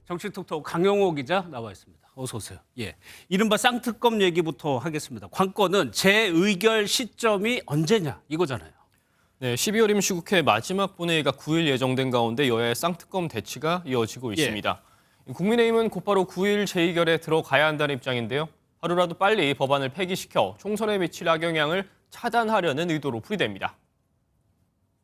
정치톡톡 강용호 기자 나와 있습니다. 어서 오세요. 예, 이른바 쌍특검 얘기부터 하겠습니다. 관건은 재의결 시점이 언제냐 이거잖아요. 네, 12월 임시국회 마지막 본회의가 9일 예정된 가운데 여야의 쌍특검 대치가 이어지고 있습니다. 국민의힘은 곧바로 9일 재의결에 들어가야 한다는 입장인데요. 하루라도 빨리 법안을 폐기시켜 총선에 미칠 악영향을 차단하려는 의도로 풀이됩니다.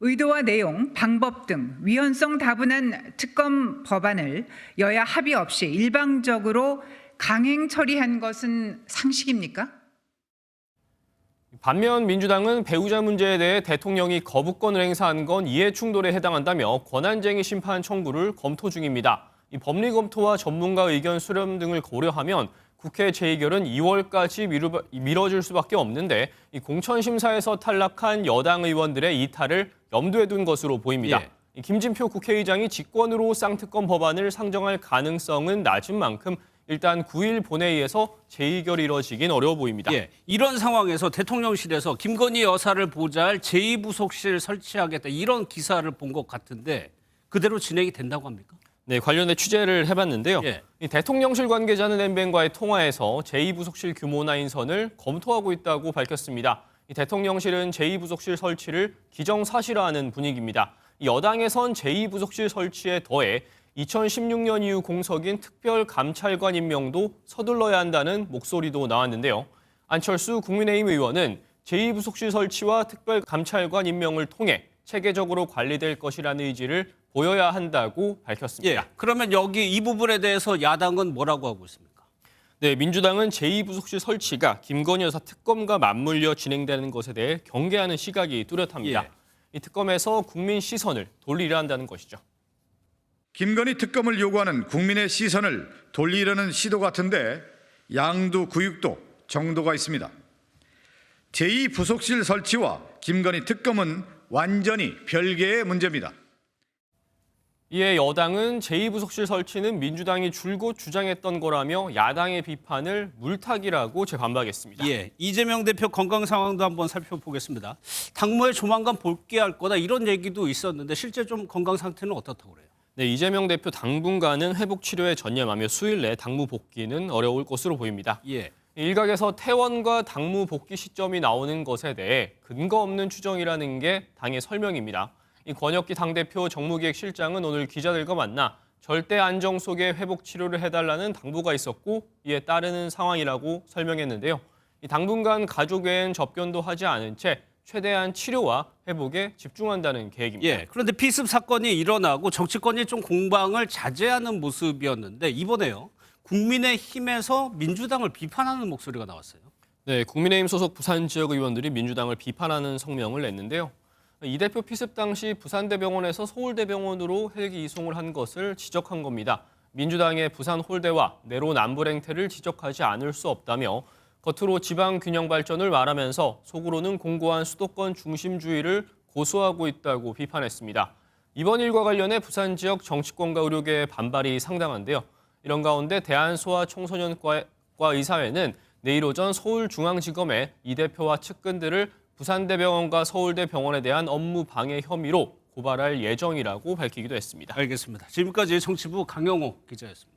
의도와 내용, 방법 등 위헌성 다분한 특검 법안을 여야 합의 없이 일방적으로 강행 처리한 것은 상식입니까? 반면 민주당은 배우자 문제에 대해 대통령이 거부권을 행사한 건 이해 충돌에 해당한다며 권한쟁의 심판 청구를 검토 중입니다. 이 법리 검토와 전문가 의견 수렴 등을 고려하면 국회 재의결은 2월까지 미뤄질 수밖에 없는데 이 공천심사에서 탈락한 여당 의원들의 이탈을 염두에 둔 것으로 보입니다. 이 김진표 국회의장이 직권으로 쌍특검 법안을 상정할 가능성은 낮은 만큼 일단 9일 본회의에서 재의결이 이뤄지긴 어려워 보입니다. 이런 상황에서 대통령실에서 김건희 여사를 보좌할 제2부속실 설치하겠다 이런 기사를 본 것 같은데 그대로 진행이 된다고 합니까? 네, 관련해 취재를 해봤는데요. 이 대통령실 관계자는 엠벤과의 통화에서 제2부속실 규모나 인선을 검토하고 있다고 밝혔습니다. 이 대통령실은 제2부속실 설치를 기정사실화하는 분위기입니다. 여당에선 제2부속실 설치에 더해 2016년 이후 공석인 특별감찰관 임명도 서둘러야 한다는 목소리도 나왔는데요. 안철수 국민의힘 의원은 제2부속실 설치와 특별감찰관 임명을 통해 체계적으로 관리될 것이라는 의지를 보여야 한다고 밝혔습니다. 그러면 여기 이 부분에 대해서 야당은 뭐라고 하고 있습니까? 네, 민주당은 제2부속실 설치가 김건희 여사 특검과 맞물려 진행되는 것에 대해 경계하는 시각이 뚜렷합니다. 이 특검에서 국민 시선을 돌리려 한다는 것이죠. 김건희 특검을 요구하는 국민의 시선을 돌리려는 시도 같은데 양도 구육도 정도가 있습니다. 제2부속실 설치와 김건희 특검은 완전히 별개의 문제입니다. 이에 여당은 제2부속실 설치는 민주당이 줄곧 주장했던 거라며 야당의 비판을 물타기라고 재반박했습니다. 이재명 대표 건강 상황도 한번 살펴보겠습니다. 당무에 조만간 복귀할 거다 이런 얘기도 있었는데 실제 좀 건강 상태는 어떻다고 그래요? 네, 이재명 대표 당분간은 회복 치료에 전념하며 수일 내 당무 복귀는 어려울 것으로 보입니다. 일각에서 퇴원과 당무 복귀 시점이 나오는 것에 대해 근거 없는 추정이라는 게 당의 설명입니다. 이 권혁기 당대표 정무기획실장은 오늘 기자들과 만나 절대 안정 속에 회복 치료를 해달라는 당부가 있었고 이에 따르는 상황이라고 설명했는데요. 이 당분간 가족 외엔 접견도 하지 않은 채 최대한 치료와 회복에 집중한다는 계획입니다. 그런데 피습 사건이 일어나고 정치권이 좀 공방을 자제하는 모습이었는데 이번에요. 국민의힘에서 민주당을 비판하는 목소리가 나왔어요. 네, 국민의힘 소속 부산 지역 의원들이 민주당을 비판하는 성명을 냈는데요. 이 대표 피습 당시 부산대병원에서 서울대병원으로 헬기 이송을 한 것을 지적한 겁니다. 민주당의 부산 홀대와 내로남불 행태를 지적하지 않을 수 없다며 겉으로 지방 균형 발전을 말하면서 속으로는 공고한 수도권 중심주의를 고수하고 있다고 비판했습니다. 이번 일과 관련해 부산 지역 정치권과 의료계의 반발이 상당한데요. 이런 가운데 대한소아청소년과 의사회는 내일 오전 서울중앙지검에 이 대표와 측근들을 부산대병원과 서울대병원에 대한 업무 방해 혐의로 고발할 예정이라고 밝히기도 했습니다. 알겠습니다. 지금까지 정치부 강용호 기자였습니다.